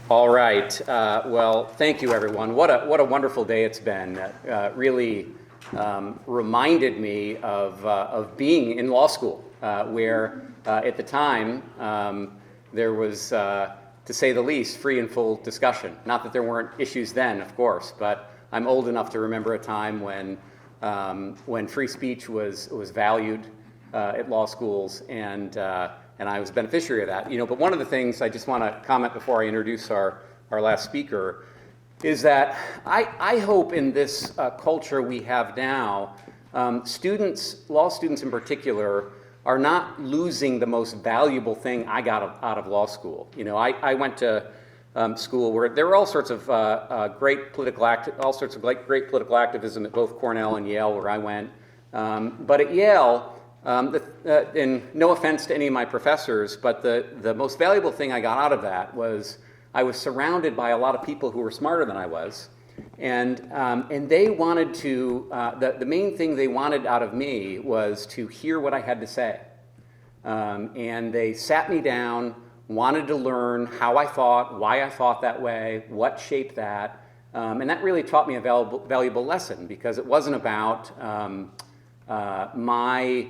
All right. Well, thank you, everyone. What a wonderful day it's been. Really reminded me of being in law school, where at the time there was, to say the least, free and full discussion. Not that there weren't issues then, of course, but I'm old enough to remember a time when free speech was valued at law schools, and I was a beneficiary of that. But one of the things I just want to comment before I introduce our last speaker is that I hope in this culture we have now, law students in particular, are not losing the most valuable thing I got out of law school. I went to school where there were all sorts of great political activism at both Cornell and Yale, where I went. But at Yale, and no offense to any of my professors, but the most valuable thing I got out of that was I was surrounded by a lot of people who were smarter than I was, and they wanted to. The main thing they wanted out of me was to hear what I had to say, and they sat me down, wanted to learn how I thought, why I thought that way, what shaped that, and that really taught me a valuable lesson, because it wasn't about my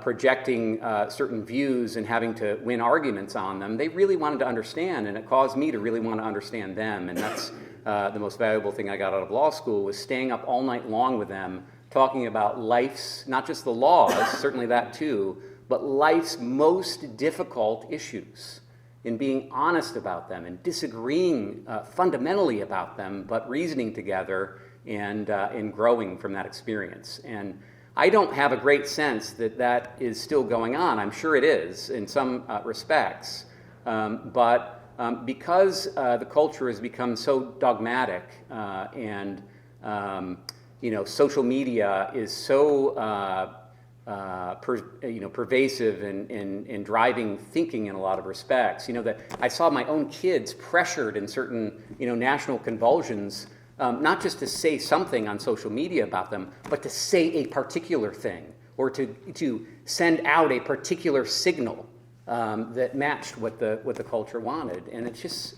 projecting certain views and having to win arguments on them. They really wanted to understand, and it caused me to really want to understand them. And that's the most valuable thing I got out of law school, was staying up all night long with them, talking about life's, not just the laws, certainly that too, but life's most difficult issues, in being honest about them and disagreeing fundamentally about them, but reasoning together and growing from that experience. And I don't have a great sense that that is still going on. I'm sure it is in some respects, but because the culture has become so dogmatic and social media is so pervasive in driving thinking in a lot of respects, that I saw my own kids pressured in certain national convulsions, not just to say something on social media about them, but to say a particular thing, or to send out a particular signal that matched what the culture wanted. And it's just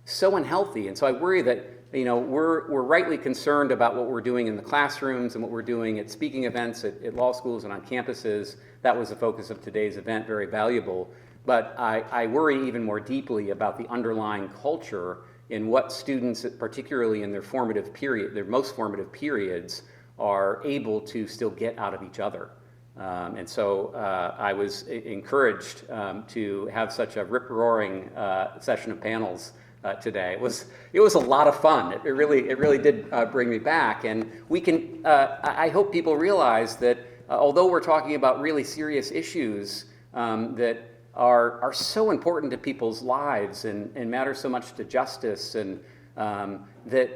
so unhealthy. And so I worry that we're rightly concerned about what we're doing in the classrooms and what we're doing at speaking events at law schools and on campuses. That was the focus of today's event, very valuable. But I worry even more deeply about the underlying culture in what students, particularly in their most formative periods, are able to still get out of each other. And so I was encouraged to have such a rip-roaring session of panels today. It was a lot of fun. It really did bring me back. And we can. I hope people realize that although we're talking about really serious issues that are so important to people's lives and matter so much to justice, and that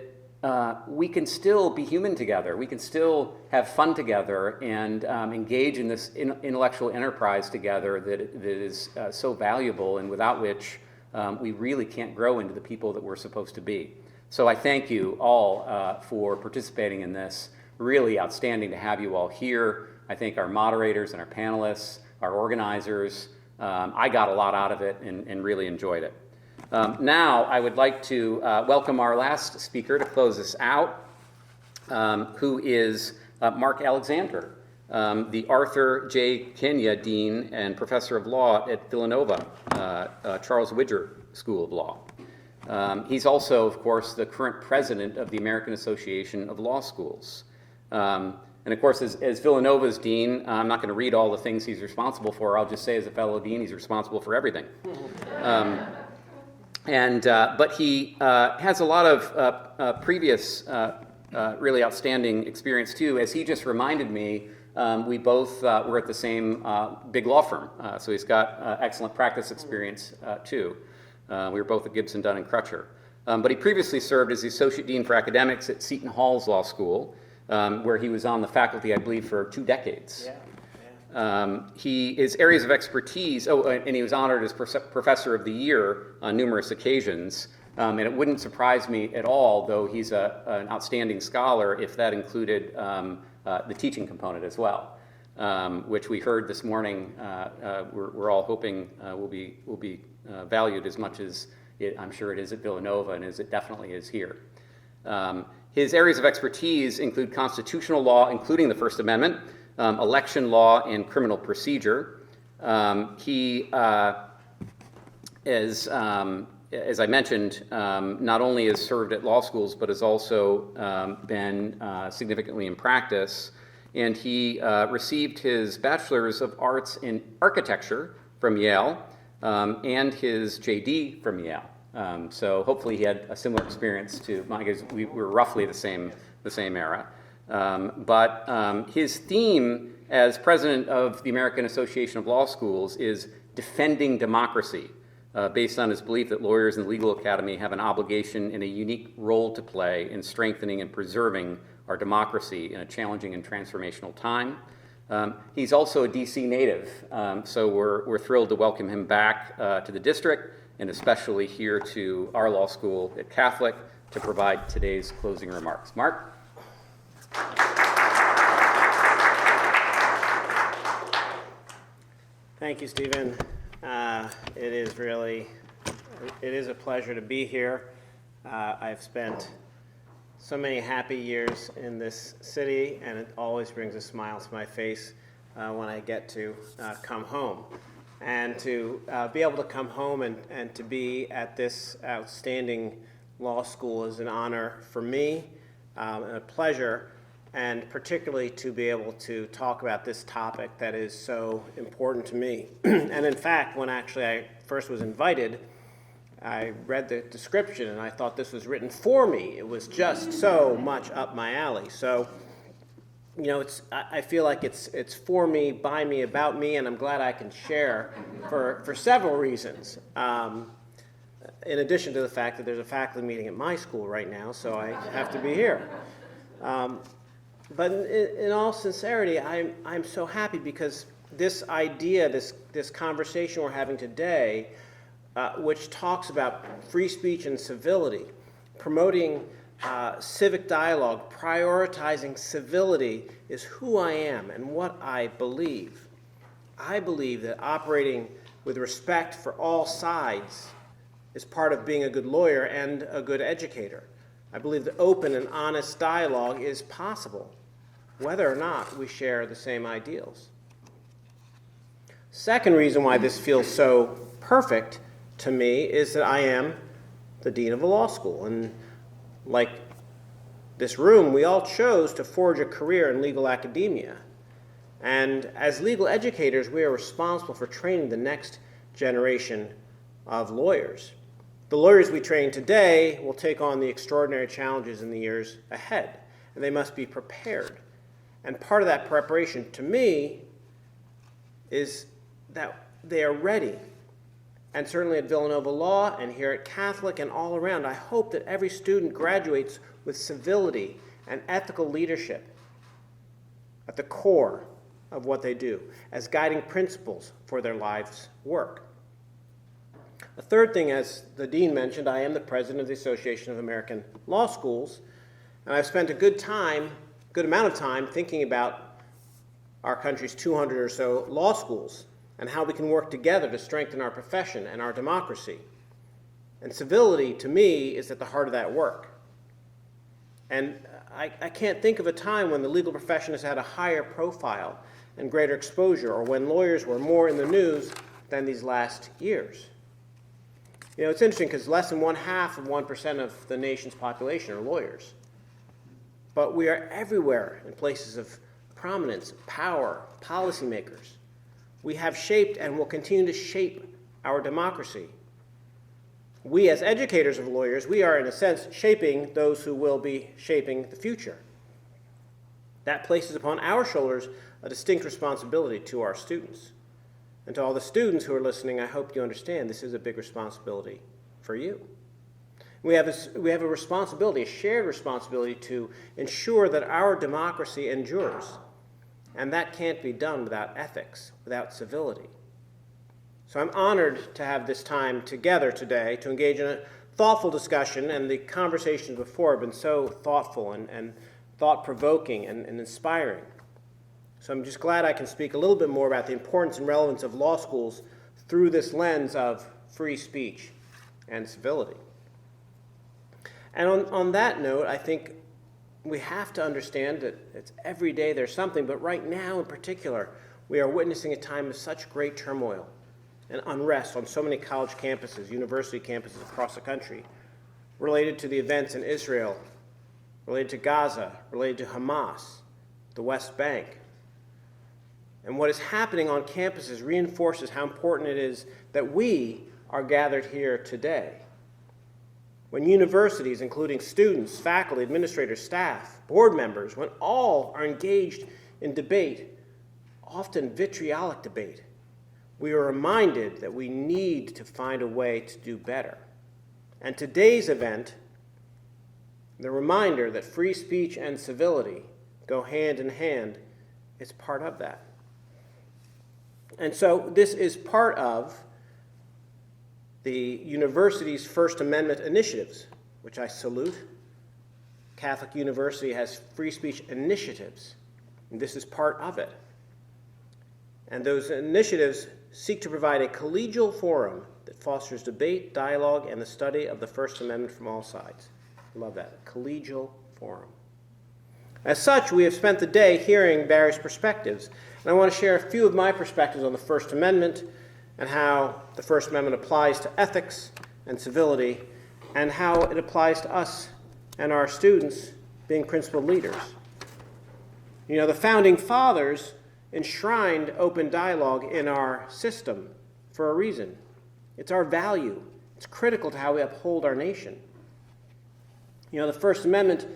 we can still be human together. We can still have fun together and engage in this intellectual enterprise together that is so valuable, and without which we really can't grow into the people that we're supposed to be. So I thank you all for participating in this. Really outstanding to have you all here. I thank our moderators and our panelists, our organizers. I got a lot out of it and really enjoyed it. Now I would like to welcome our last speaker to close us out, who is Mark Alexander, the Arthur J. Kenya Dean and Professor of Law at Villanova, Charles Widger School of Law. He's also, of course, the current president of the American Association of Law Schools. And of course, as Villanova's dean, I'm not going to read all the things he's responsible for. I'll just say, as a fellow dean, he's responsible for everything. But he has a lot of previous really outstanding experience too. As he just reminded me, we both were at the same big law firm, so he's got excellent practice experience too. We were both at Gibson, Dunn, and Crutcher. But he previously served as the Associate Dean for Academics at Seton Hall's Law School, where he was on the faculty, I believe, for 2 decades. His areas of expertise, and he was honored as Professor of the Year on numerous occasions. And it wouldn't surprise me at all, though he's an outstanding scholar, if that included the teaching component as well, which we heard this morning. We're all hoping will be valued as much as I'm sure it is at Villanova, and as it definitely is here. His areas of expertise include constitutional law, including the First Amendment, election law, and criminal procedure. He as I mentioned, not only has served at law schools, but has also been significantly in practice. And he received his Bachelor's of Arts in Architecture from Yale and his JD from Yale. So hopefully he had a similar experience to mine, because we were roughly the same era. But his theme as president of the American Association of Law Schools is defending democracy, based on his belief that lawyers in the legal academy have an obligation and a unique role to play in strengthening and preserving our democracy in a challenging and transformational time. He's also a DC native, so we're thrilled to welcome him back to the district, and especially here to our law school at Catholic to provide today's closing remarks. Mark? Thank you, Stephen. It is a pleasure to be here. I've spent so many happy years in this city, and it always brings a smile to my face when I get to come home. And to be able to come home and to be at this outstanding law school is an honor for me, and a pleasure, and particularly to be able to talk about this topic that is so important to me. And in fact, when actually I first was invited, I read the description and I thought this was written for me. It was just so much up my alley. So, you know, I feel like it's for me, by me, about me, and I'm glad I can share for several reasons. In addition to the fact that there's a faculty meeting at my school right now, so I have to be here. But in all sincerity, I'm so happy because this idea, this conversation we're having today, which talks about free speech and civility, promoting civic dialogue, prioritizing civility, is who I am and what I believe. I believe that operating with respect for all sides is part of being a good lawyer and a good educator. I believe that open and honest dialogue is possible, whether or not we share the same ideals. Second reason why this feels so perfect to me is that I am the dean of a law school. And like this room, we all chose to forge a career in legal academia. And as legal educators, we are responsible for training the next generation of lawyers. The lawyers we train today will take on the extraordinary challenges in the years ahead, and they must be prepared. And part of that preparation, to me, is that they are ready. And certainly at Villanova Law and here at Catholic and all around, I hope that every student graduates with civility and ethical leadership at the core of what they do as guiding principles for their life's work. The third thing, as the dean mentioned, I am the president of the Association of American Law Schools, and I've spent a good amount of time thinking about our country's 200 or so law schools and how we can work together to strengthen our profession and our democracy. And civility, to me, is at the heart of that work. And I can't think of a time when the legal profession has had a higher profile and greater exposure, or when lawyers were more in the news than these last years. You know, it's interesting because less than 0.5% of the nation's population are lawyers. But we are everywhere in places of prominence, power, policymakers. We have shaped and will continue to shape our democracy. We, as educators of lawyers, we are, in a sense, shaping those who will be shaping the future. That places upon our shoulders a distinct responsibility to our students. And to all the students who are listening, I hope you understand this is a big responsibility for you. We have a responsibility, a shared responsibility, to ensure that our democracy endures. And that can't be done without ethics, without civility. So I'm honored to have this time together today to engage in a thoughtful discussion, and the conversations before have been so thoughtful and thought-provoking and inspiring. So I'm just glad I can speak a little bit more about the importance and relevance of law schools through this lens of free speech and civility. And on that note, I think we have to understand that it's every day there's something, but right now in particular, we are witnessing a time of such great turmoil and unrest on so many college campuses, university campuses across the country, related to the events in Israel, related to Gaza, related to Hamas, the West Bank. And what is happening on campuses reinforces how important it is that we are gathered here today. When universities, including students, faculty, administrators, staff, board members, when all are engaged in debate, often vitriolic debate, we are reminded that we need to find a way to do better. And today's event, the reminder that free speech and civility go hand in hand, is part of that. And so this is part of the university's First Amendment initiatives, which I salute. Catholic University has free speech initiatives, and this is part of it. And those initiatives seek to provide a collegial forum that fosters debate, dialogue, and the study of the First Amendment from all sides. I love that, a collegial forum. As such, we have spent the day hearing various perspectives, and I want to share a few of my perspectives on the First Amendment and how the First Amendment applies to ethics and civility, and how it applies to us and our students being principled leaders. You know, the Founding Fathers enshrined open dialogue in our system for a reason. It's our value. It's critical to how we uphold our nation. You know, the First Amendment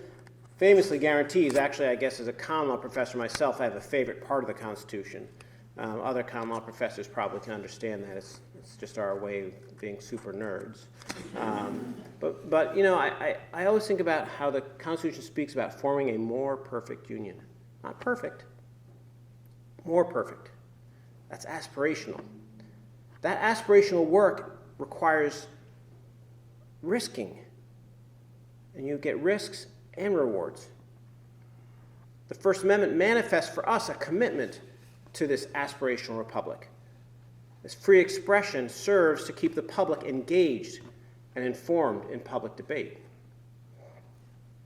famously guarantees, actually, I guess as a common law professor myself, I have a favorite part of the Constitution. Other common law professors probably can understand that. It's just our way of being super nerds. But you know, I always think about how the Constitution speaks about forming a more perfect union. Not perfect, more perfect. That's aspirational. That aspirational work requires risking. And you get risks and rewards. The First Amendment manifests for us a commitment to this aspirational republic. This free expression serves to keep the public engaged and informed in public debate.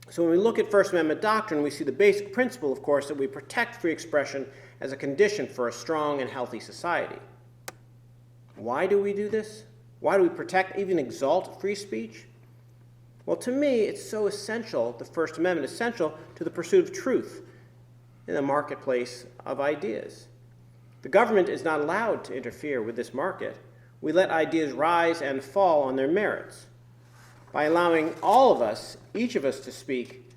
So when we look at First Amendment doctrine, we see the basic principle, of course, that we protect free expression as a condition for a strong and healthy society. Why do we do this? Why do we protect, even exalt free speech? Well, to me, it's so essential, the First Amendment, essential to the pursuit of truth in the marketplace of ideas. The government is not allowed to interfere with this market. We let ideas rise and fall on their merits. By allowing all of us, each of us, to speak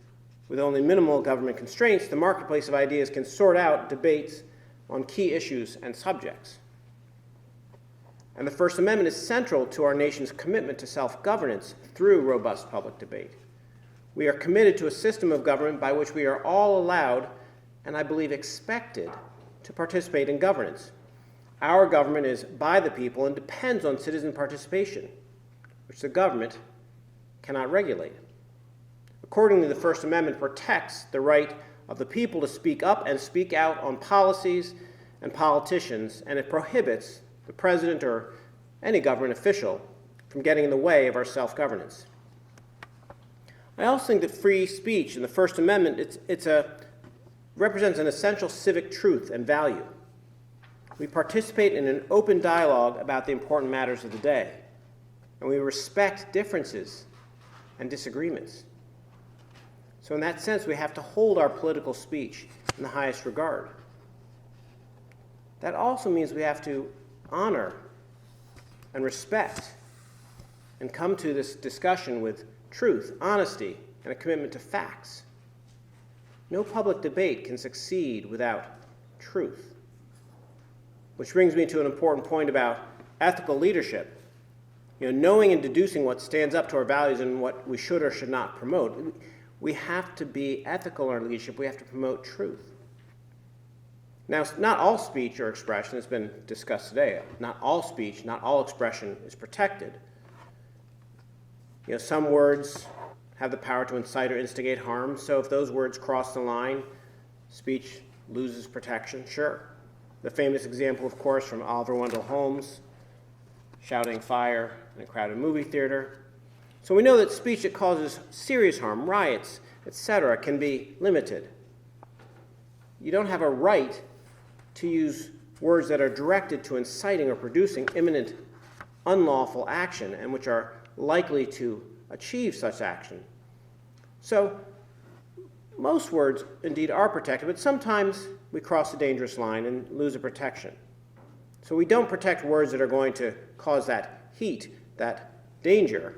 with only minimal government constraints, the marketplace of ideas can sort out debates on key issues and subjects. And the First Amendment is central to our nation's commitment to self-governance through robust public debate. We are committed to a system of government by which we are all allowed, and I believe expected, to participate in governance. Our government is by the people and depends on citizen participation, which the government cannot regulate. Accordingly, the First Amendment protects the right of the people to speak up and speak out on policies and politicians, and it prohibits the president or any government official from getting in the way of our self-governance. I also think that free speech in the First Amendment represents an essential civic truth and value. We participate in an open dialogue about the important matters of the day, and we respect differences and disagreements. So in that sense, we have to hold our political speech in the highest regard. That also means we have to honor and respect and come to this discussion with truth, honesty, and a commitment to facts. No public debate can succeed without truth. Which brings me to an important point about ethical leadership. You know, knowing and deducing what stands up to our values and what we should or should not promote. We have to be ethical in our leadership. We have to promote truth. Now, not all speech or expression has been discussed today. Not all speech, not all expression is protected. You know, some words have the power to incite or instigate harm, so if those words cross the line, speech loses protection, sure. The famous example, of course, from Oliver Wendell Holmes, shouting fire in a crowded movie theater. So we know that speech that causes serious harm, riots, etc., can be limited. You don't have a right to use words that are directed to inciting or producing imminent unlawful action and which are likely to achieve such action. So most words indeed are protected, but sometimes we cross a dangerous line and lose a protection. So we don't protect words that are going to cause that heat, that danger,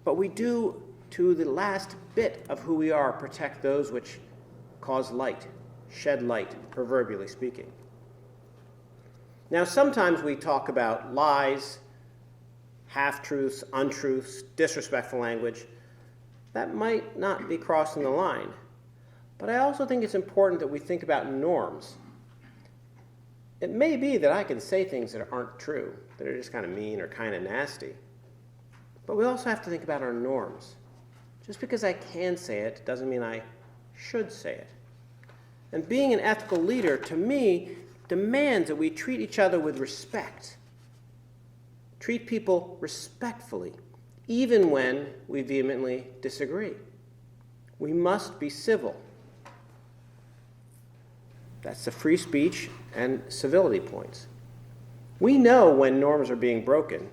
but we do, to the last bit of who we are, protect those which cause light, shed light, proverbially speaking. Now, sometimes we talk about lies, half-truths, untruths, disrespectful language. That might not be crossing the line. But I also think it's important that we think about norms. It may be that I can say things that aren't true, that are just kind of mean or kind of nasty. But we also have to think about our norms. Just because I can say it doesn't mean I should say it. And being an ethical leader, to me, demands that we treat each other with respect. Treat people respectfully, even when we vehemently disagree. We must be civil. That's the free speech and civility points. We know when norms are being broken.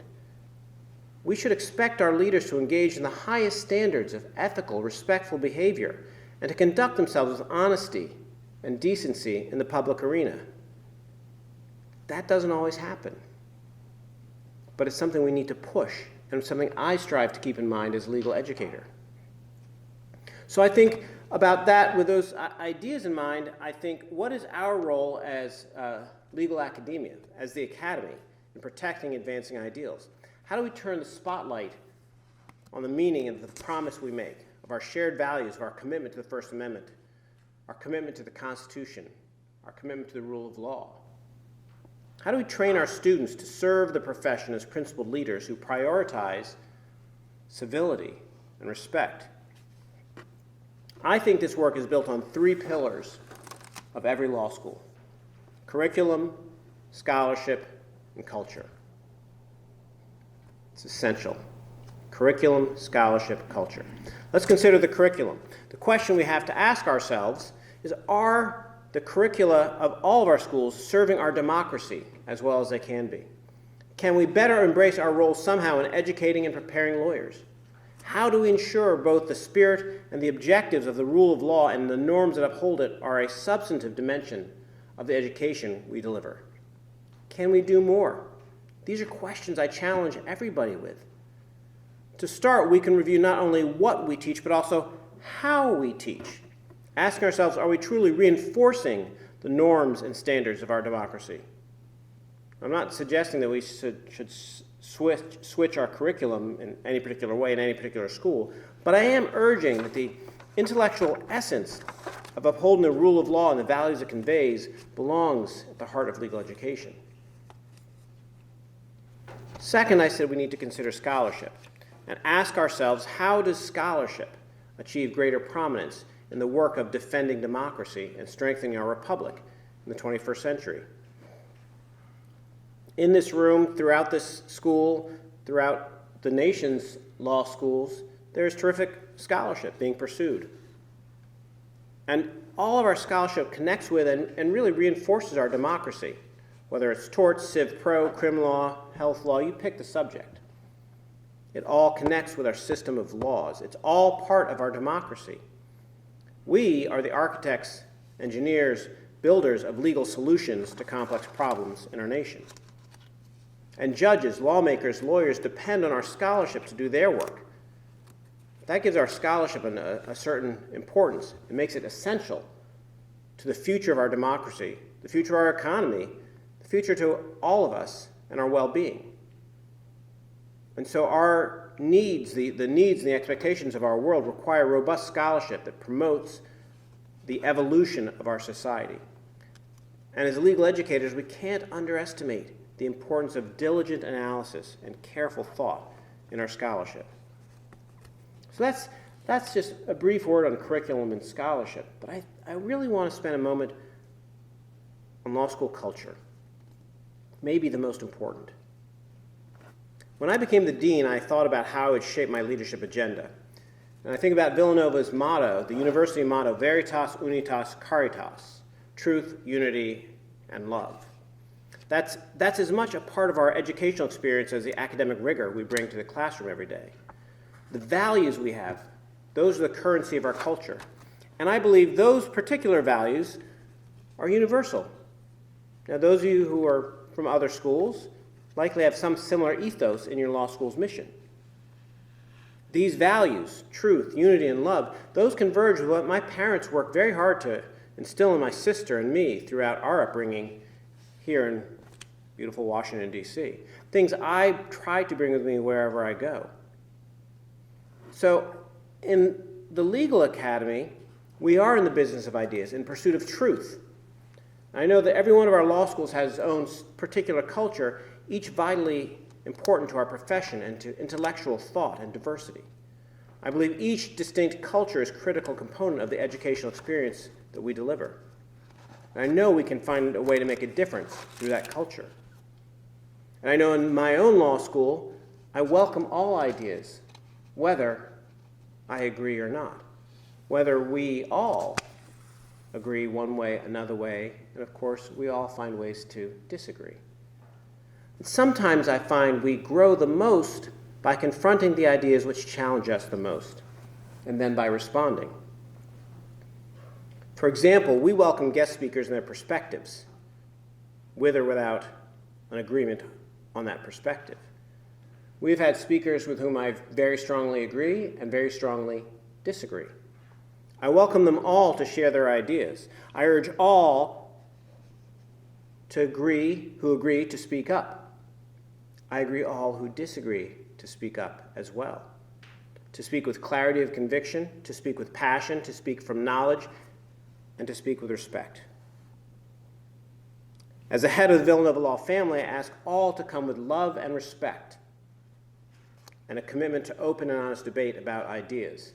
We should expect our leaders to engage in the highest standards of ethical, respectful behavior and to conduct themselves with honesty and decency in the public arena. That doesn't always happen. But it's something we need to push, and something I strive to keep in mind as a legal educator. So I think about that with those ideas in mind. I think, what is our role as legal academia, as the academy, in protecting and advancing ideals? How do we turn the spotlight on the meaning of the promise we make, of our shared values, of our commitment to the First Amendment, our commitment to the Constitution, our commitment to the rule of law? How do we train our students to serve the profession as principled leaders who prioritize civility and respect? I think this work is built on three pillars of every law school: curriculum, scholarship, and culture. It's essential. Curriculum, scholarship, culture. Let's consider the curriculum. The question we have to ask ourselves is, are the curricula of all of our schools serving our democracy as well as they can be? Can we better embrace our role somehow in educating and preparing lawyers? How do we ensure both the spirit and the objectives of the rule of law and the norms that uphold it are a substantive dimension of the education we deliver? Can we do more? These are questions I challenge everybody with. To start, we can review not only what we teach, but also how we teach. Asking ourselves, are we truly reinforcing the norms and standards of our democracy? I'm not suggesting that we should switch our curriculum in any particular way in any particular school, but I am urging that the intellectual essence of upholding the rule of law and the values it conveys belongs at the heart of legal education. Second, I said we need to consider scholarship and ask ourselves, how does scholarship achieve greater prominence in the work of defending democracy and strengthening our republic in the 21st century? In this room, throughout this school, throughout the nation's law schools, there's terrific scholarship being pursued. And all of our scholarship connects with and really reinforces our democracy, whether it's torts, civ pro, crim law, health law, you pick the subject. It all connects with our system of laws. It's all part of our democracy. We are the architects, engineers, builders of legal solutions to complex problems in our nation. And judges, lawmakers, lawyers depend on our scholarship to do their work. That gives our scholarship a certain importance. It makes it essential to the future of our democracy, the future of our economy, the future to all of us and our well-being. And so our needs, the needs and the expectations of our world require robust scholarship that promotes the evolution of our society. And as legal educators, we can't underestimate the importance of diligent analysis and careful thought in our scholarship. So that's just a brief word on curriculum and scholarship, but I really want to spend a moment on law school culture, maybe the most important. When I became the dean, I thought about how it would shape my leadership agenda. And I think about Villanova's motto, the university motto, Veritas Unitas Caritas, truth, unity, and love. That's as much a part of our educational experience as the academic rigor we bring to the classroom every day. The values we have, those are the currency of our culture. And I believe those particular values are universal. Now, those of you who are from other schools likely have some similar ethos in your law school's mission. These values, truth, unity, and love, those converge with what my parents worked very hard to instill in my sister and me throughout our upbringing here in beautiful Washington, D.C. Things I try to bring with me wherever I go. So in the legal academy, we are in the business of ideas, in pursuit of truth. I know that every one of our law schools has its own particular culture, each vitally important to our profession and to intellectual thought and diversity. I believe each distinct culture is a critical component of the educational experience that we deliver. And I know we can find a way to make a difference through that culture. And I know in my own law school, I welcome all ideas, whether I agree or not, whether we all agree one way, another way, and of course, we all find ways to disagree. And sometimes I find we grow the most by confronting the ideas which challenge us the most, and then by responding. For example, we welcome guest speakers and their perspectives, with or without an agreement on that perspective. We've had speakers with whom I very strongly agree and very strongly disagree. I welcome them all to share their ideas. I urge all who agree to speak up. I agree all who disagree to speak up as well. To speak with clarity of conviction, to speak with passion, to speak from knowledge, and to speak with respect. As the head of the Villanova Law family, I ask all to come with love and respect and a commitment to open and honest debate about ideas.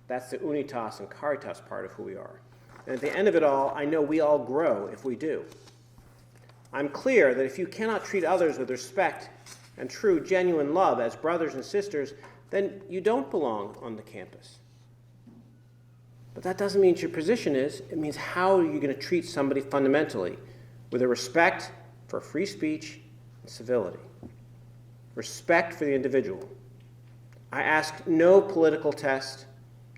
That's the unitas and caritas part of who we are. And at the end of it all, I know we all grow if we do. I'm clear that if you cannot treat others with respect and true, genuine love as brothers and sisters, then you don't belong on the campus. But that doesn't mean your position is. It means how are you going to treat somebody fundamentally with a respect for free speech and civility. Respect for the individual. I ask no political test,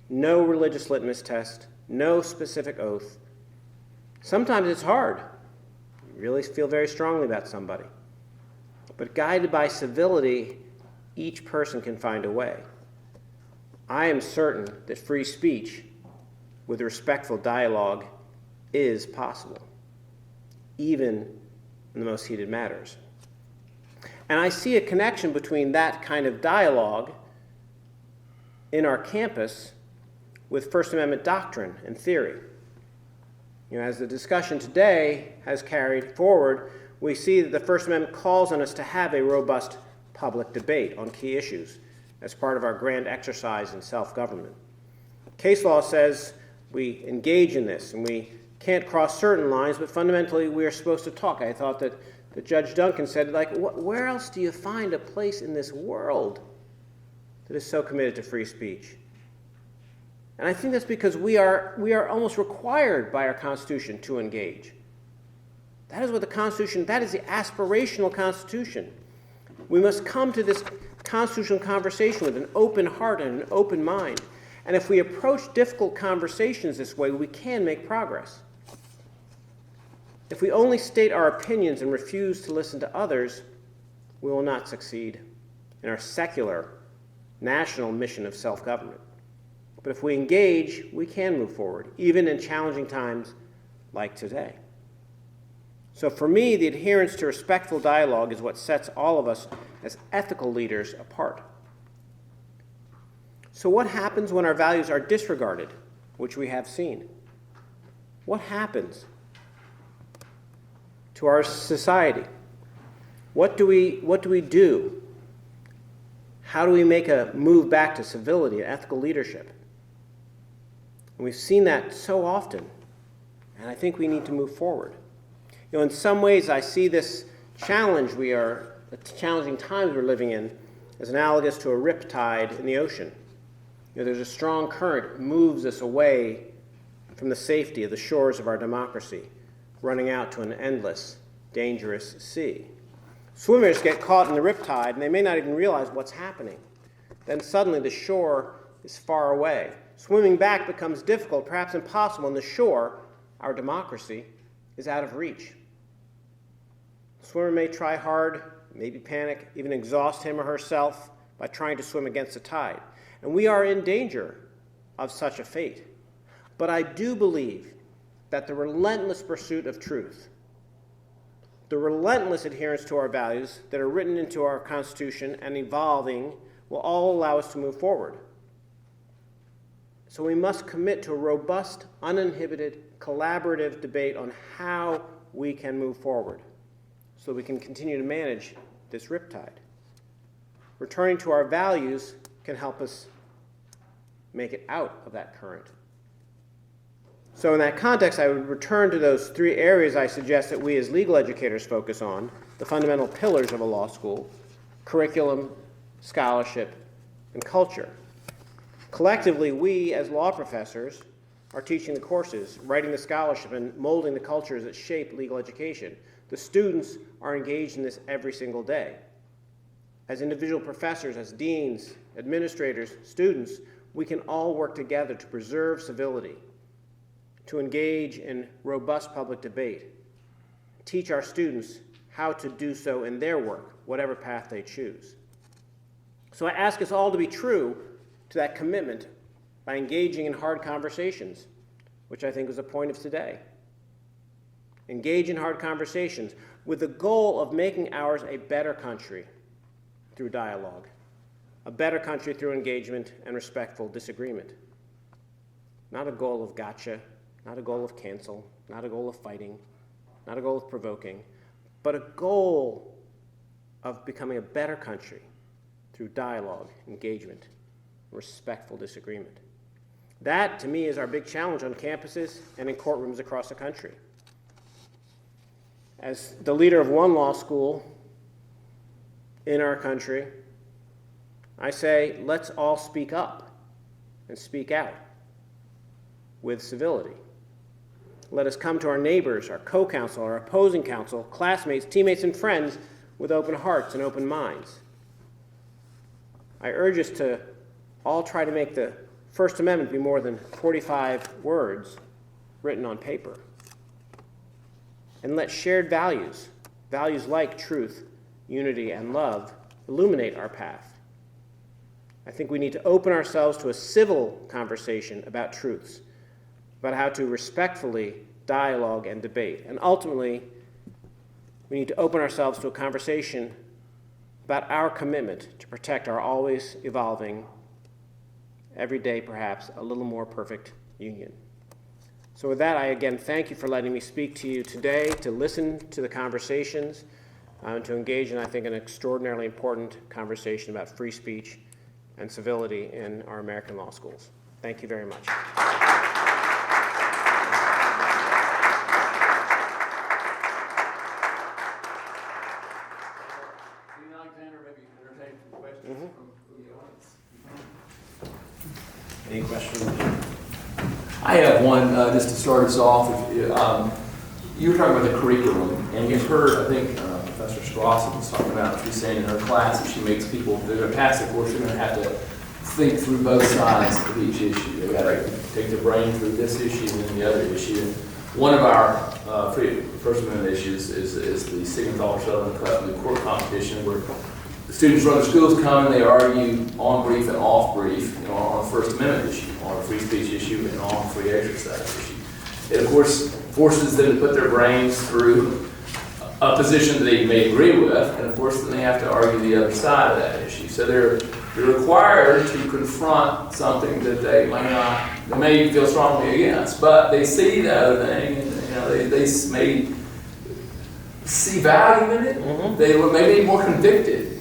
no religious litmus test, no specific oath. Sometimes it's hard. You really feel very strongly about somebody. But guided by civility, each person can find a way. I am certain that free speech with respectful dialogue is possible, even in the most heated matters. And I see a connection between that kind of dialogue in our campus with First Amendment doctrine and theory. As the discussion today has carried forward, we see that the First Amendment calls on us to have a robust public debate on key issues as part of our grand exercise in self-government. Case law says we engage in this, and we can't cross certain lines, but fundamentally we are supposed to talk. I thought that Judge Duncan said, where else do you find a place in this world that is so committed to free speech? And I think that's because we are almost required by our Constitution to engage. That is what the Constitution, that is the aspirational Constitution. We must come to this constitutional conversation with an open heart and an open mind. And if we approach difficult conversations this way, we can make progress. If we only state our opinions and refuse to listen to others, we will not succeed in our secular, national mission of self-government. But if we engage, we can move forward, even in challenging times like today. So for me, the adherence to respectful dialogue is what sets all of us as ethical leaders apart. So what happens when our values are disregarded, which we have seen? What happens to our society? What do we do? How do we make a move back to civility and ethical leadership? And we've seen that so often, and I think we need to move forward. In some ways, I see this challenge we are the challenging times we're living in is analogous to a riptide in the ocean. There's a strong current that moves us away from the safety of the shores of our democracy, running out to an endless, dangerous sea. Swimmers get caught in the riptide, and they may not even realize what's happening. Then suddenly the shore is far away. Swimming back becomes difficult, perhaps impossible, and the shore, our democracy, is out of reach. The swimmer may try hard, maybe panic, even exhaust him or herself by trying to swim against the tide. And we are in danger of such a fate. But I do believe that the relentless pursuit of truth, the relentless adherence to our values that are written into our Constitution and evolving will all allow us to move forward. So we must commit to a robust, uninhibited, collaborative debate on how we can move forward so we can continue to manage this riptide. Returning to our values can help us make it out of that current. So in that context, I would return to those three areas I suggest that we as legal educators focus on, the fundamental pillars of a law school: curriculum, scholarship, and culture. Collectively, we as law professors are teaching the courses, writing the scholarship, and molding the cultures that shape legal education. The students are engaged in this every single day. As individual professors, as deans, administrators, students, we can all work together to preserve civility, to engage in robust public debate, teach our students how to do so in their work, whatever path they choose. So I ask us all to be true to that commitment by engaging in hard conversations, which I think is the point of today. Engage in hard conversations with the goal of making ours a better country through dialogue, a better country through engagement and respectful disagreement. Not a goal of gotcha, not a goal of cancel, not a goal of fighting, not a goal of provoking, but a goal of becoming a better country through dialogue, engagement, respectful disagreement. That, to me, is our big challenge on campuses and in courtrooms across the country. As the leader of one law school in our country, I say, let's all speak up and speak out with civility. Let us come to our neighbors, our co-counsel, our opposing counsel, classmates, teammates, and friends with open hearts and open minds. I urge us to all try to make the First Amendment be more than 45 words written on paper. And let shared values, values like truth, unity, and love, illuminate our path. I think we need to open ourselves to a civil conversation about truths, about how to respectfully dialogue and debate. And ultimately, we need to open ourselves to a conversation about our commitment to protect our always evolving, every day perhaps a little more perfect union. So with that, I again thank you for letting me speak to you today, to listen to the conversations, and to engage in, I think, an extraordinarily important conversation about free speech and civility in our American law schools. Thank you very much. Any questions? I have one, just to start us off. You were talking about the curriculum, and you've heard, I think, Professor Strauss was talking about, she's saying in her class that she makes people, they're going to pass the course, they're going to have to think through both sides of each issue. They've got to take their brain through this issue and then the other issue. And one of our First Amendment issues is the Siegenthaler-Sutherland court competition, where the students from other schools come and they argue on brief and off brief, on a First Amendment issue, on a free speech issue, and on a free exercise issue. It, of course, forces them to put their brains through a position that they may agree with, and of course, then they have to argue the other side of that issue. So they're required to confront something that they may feel strongly against, but they see the other thing, and they may see value in it. Mm-hmm. They may be more convicted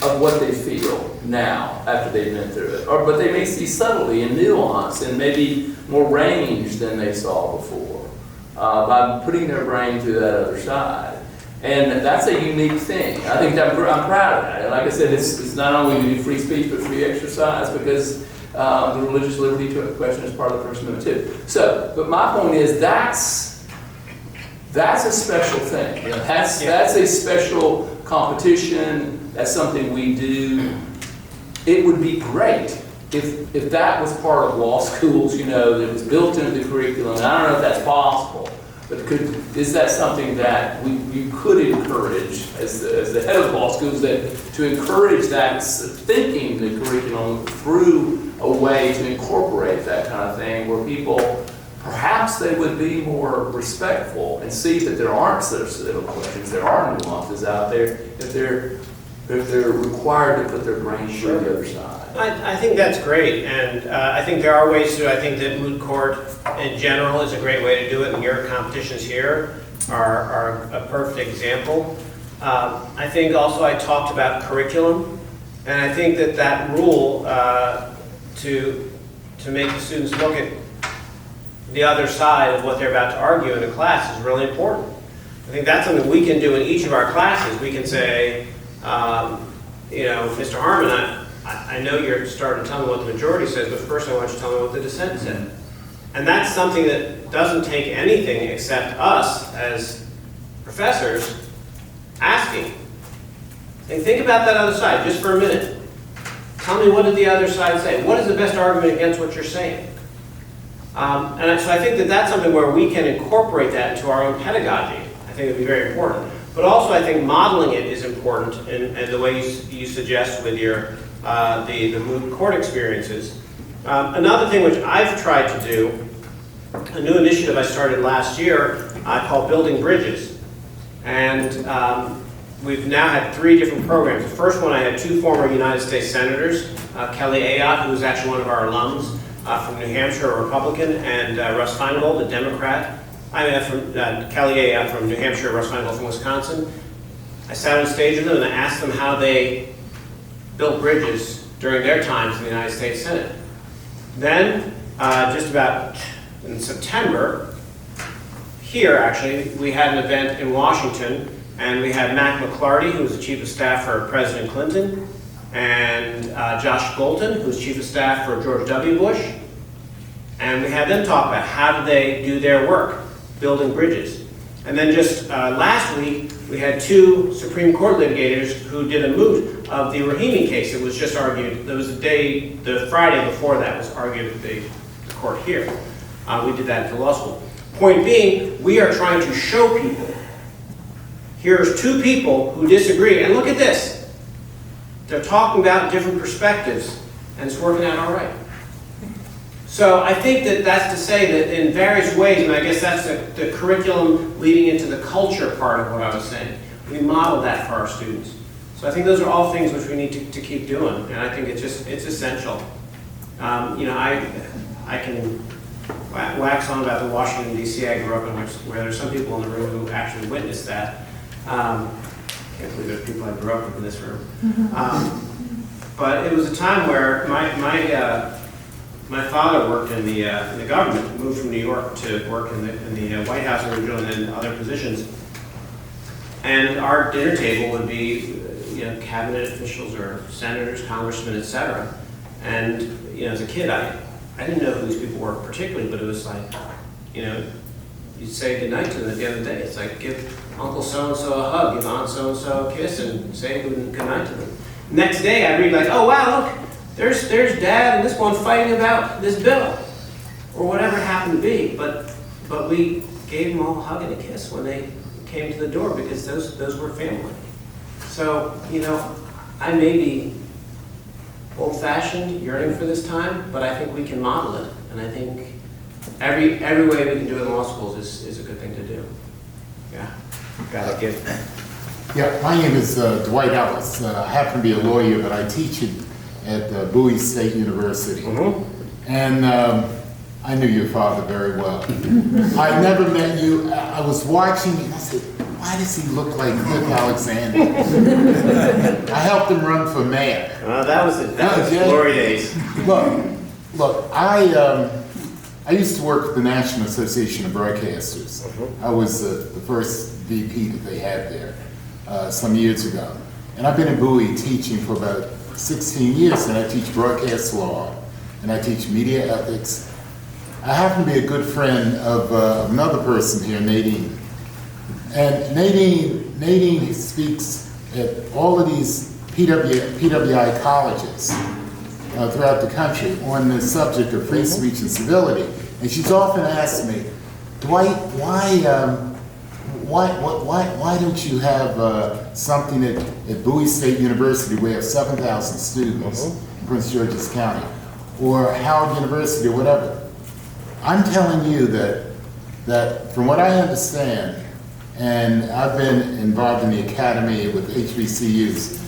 of what they feel now after they've been through it. But they may see subtlety and nuance and maybe more range than they saw before by putting their brain to that other side. And that's a unique thing. I think that I'm proud of that. And like I said, it's not only do we do free speech, but free exercise, because the religious liberty question is part of the First Amendment too. So, but my point is that's a special thing. You know, that's a special competition. That's something we do. It would be great if that was part of law schools, you know, that was built into the curriculum. And I don't know if that's possible, but is that something that you could encourage as the head of law schools, that to encourage that thinking the curriculum through a way to incorporate that kind of thing, where people perhaps they would be more respectful and see that there aren't civil questions, there are nuances out there, if they're required to put their brain through the other side. I think that's great, and I think there are ways to do it. I think that moot court in general is a great way to do it, and your competitions here are a perfect example. I think also I talked about curriculum, and I think that rule to make the students look at the other side of what they're about to argue in a class is really important. I think that's something we can do in each of our classes. We can say, you know, Mr. Harmon, I know you're starting to tell me what the majority says, but first I want you to tell me what the dissent said. And that's something that doesn't take anything except us as professors asking. And think about that other side just for a minute. Tell me, what did the other side say? What is the best argument against what you're saying? And so I think that that's something where we can incorporate that into our own pedagogy. I think it would be very important. But also I think modeling it is important in the way you suggest with your the moot court experiences. Another thing which I've tried to do, a new initiative I started last year, I call Building Bridges. And we've now had 3 different programs. The first one, I had 2 former United States Senators, Kelly Ayotte, who was actually one of our alums from New Hampshire, a Republican, and Russ Feingold, a Democrat. From Kelly Ayotte from New Hampshire, Russ Feingold from Wisconsin. I sat on stage with them and I asked them how they built bridges during their times in the United States Senate. Then, just about in September, here actually, we had an event in Washington, and we had Mac McClarty, who was the Chief of Staff for President Clinton, and Josh Golton, who was Chief of Staff for George W. Bush. And we had them talk about how did they do their work, building bridges. And then just last week, we had 2 Supreme Court litigators who did a moot of the Rahimi case. It was just argued, there was the Friday before that was argued at the court here. We did that at the law school. Point being, we are trying to show people, here's 2 people who disagree, and look at this. They're talking about different perspectives, and it's working out all right. So I think that that's to say that in various ways, and I guess that's the curriculum leading into the culture part of what I was saying. We model that for our students. So I think those are all things which we need to keep doing, and I think it's essential. You know, I can wax on about the Washington, D.C. I grew up in, where there's some people in the room who actually witnessed that. Can't believe there's people I grew up with in this room. But it was a time where my father worked in the government, moved from New York to work in the White House originally, and then other positions. And our dinner table would be, you know, cabinet officials or senators, congressmen, etc. And you know, as a kid, I didn't know who these people were particularly, but it was like, you know, you'd say goodnight to them at the end of the day. It's like, give Uncle so-and-so a hug, give Aunt so-and-so a kiss, and say goodnight to them. Next day, I read like, oh wow, look, there's Dad and this one fighting about this bill, or whatever it happened to be. But we gave them all a hug and a kiss when they came to the door, because those were family. So, you know, I may be old-fashioned, yearning for this time, but I think we can model it, and I think every way we can do it in law schools is a good thing to do. Yeah, got it. Yeah, my name is Dwight Ellis. I happen to be a lawyer, but I teach at Bowie State University. Mm-hmm. And I knew your father very well. I never met you. I was watching you and I said, why does he look like Cliff Alexander? I helped him run for mayor. That was glory days. Look, I used to work with the National Association of Broadcasters. Mm-hmm. I was the first VP that they had there some years ago. And I've been in Bowie teaching for about 16 years, and I teach broadcast law, and I teach media ethics. I happen to be a good friend of another person here, Nadine. And Nadine speaks at all of these PWI colleges throughout the country on the subject of free speech and civility. And she's often asked me, Dwight, why don't you have something at Bowie State University where you have 7,000 students in Prince George's County, or Howard University, or whatever? I'm telling you that from what I understand, and I've been involved in the academy with HBCUs,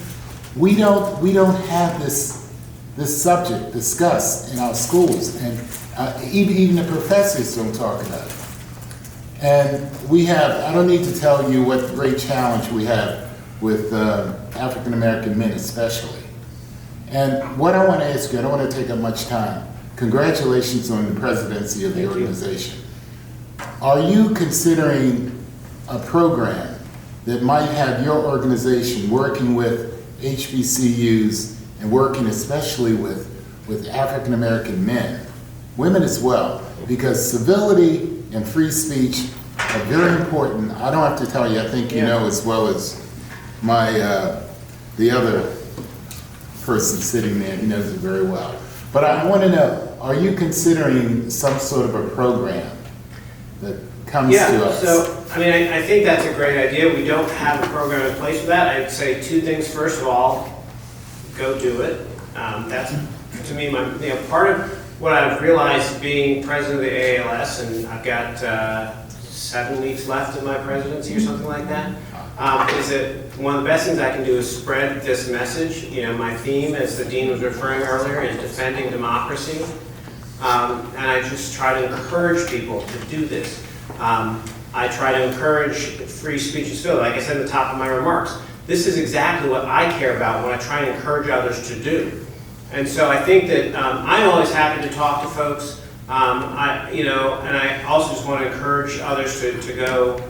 we don't have this subject discussed in our schools, and even the professors don't talk about it. And we have, I don't need to tell you what great challenge we have with African American men especially. And what I want to ask you, I don't want to take up much time. Congratulations on the presidency of the organization. Are you considering a program that might have your organization working with HBCUs and working especially with African American men, women as well, because civility and free speech are very important. I don't have to tell you, I think you know as well as my the other person sitting there, he knows it very well. But I want to know, are you considering some sort of a program that comes to us? So, I mean, I think that's a great idea. We don't have a program in place for that. I'd say two things. First of all, go do it. That's, to me, part of what I've realized being president of the AALS, and I've got 7 weeks left of my presidency or something like that, is that one of the best things I can do is spread this message. You know, my theme, as the dean was referring earlier, is defending democracy. And I just try to encourage people to do this. I try to encourage free speech and civility. Like I said at the top of my remarks, this is exactly what I care about when I try and encourage others to do. And so I think that I'm always happy to talk to folks. And I also just want to encourage others to go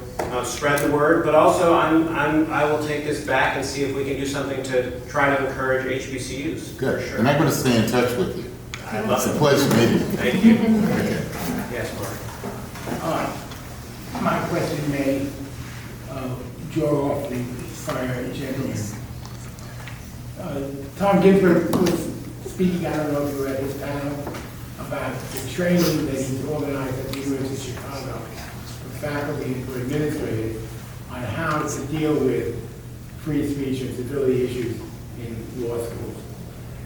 spread the word. But also, I will take this back and see if we can do something to try to encourage HBCUs. Good. For sure. And I'm going to stay in touch with you. I love It's a it. pleasure meeting you. Thank you. Okay. Yes, Mark. My question may draw off the prior gentleman. Tom Ginsburg was speaking, I don't know if you were at his panel, about the training that he's organized at the University of Chicago for faculty and for administrators on how to deal with free speech and civility issues in law schools.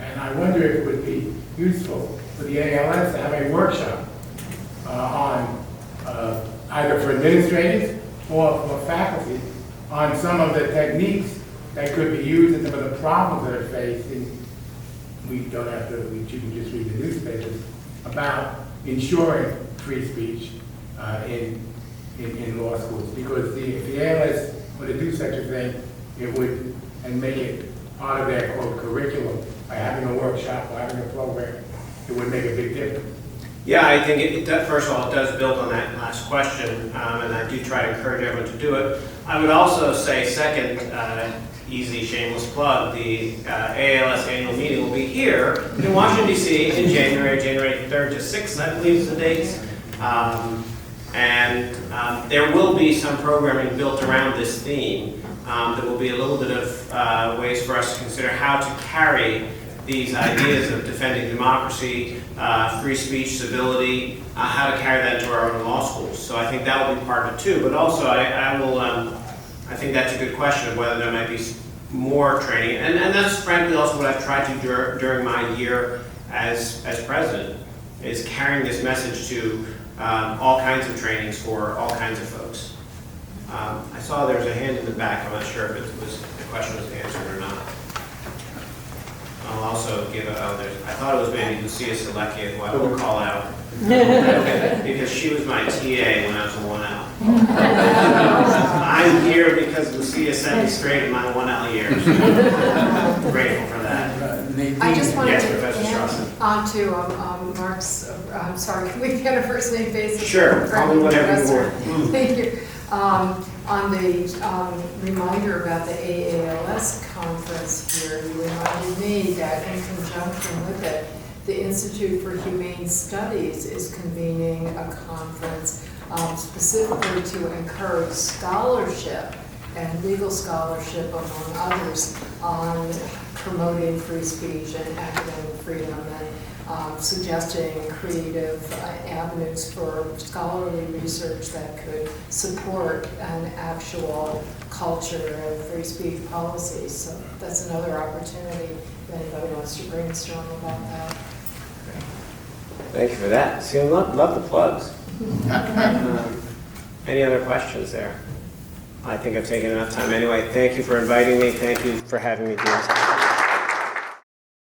And I wonder if it would be useful for the ALS to have a workshop on either for administrators or for faculty on some of the techniques that could be used and some of the problems that are faced in, you can just read the newspapers, about ensuring free speech in law schools. Because if the ALS were to do such a thing, it would, and make it part of their, quote, curriculum, by having a workshop or having a program, it would make a big difference. Yeah, I think it does, first of all, it does build on that last question, and I do try to encourage everyone to do it. I would also say, second, easy shameless plug, the ALS annual meeting will be here in Washington, D.C. in January 3rd to 6th, I believe is the dates. There will be some programming built around this theme. There will be a little bit of ways for us to consider how to carry these ideas of defending democracy, free speech, civility, how to carry that into our own law schools. So I think that will be part of it too. But also, I think that's a good question of whether there might be more training. And that's frankly also what I've tried to do during my year as president, is carrying this message to all kinds of trainings for all kinds of folks. I saw there was a hand in the back. I'm not sure if the question was answered or not. I'll also give I thought it was maybe Lucia Selecki, who I will call out. Because she was my TA when I was a 1L. I'm here because Lucia sent me straight in my 1L years. Grateful for that. I just wanted Yes, to Professor Strawson. add on to Mark's, I'm sorry, can we get a first name basis? Sure, call me whatever you Professor? want. Thank you. On the reminder about the AALS conference here, you reminded me that in conjunction with it, the Institute for Humane Studies is convening a conference specifically to encourage scholarship and legal scholarship, among others, on promoting free speech and academic freedom and suggesting creative avenues for scholarly research that could support an actual culture of free speech policies. So that's another opportunity if anybody wants to brainstorm about that. Thank you for that. See, I love the plugs. Any other questions there? I think I've taken enough time anyway. Thank you for inviting me. Thank you for having me do this.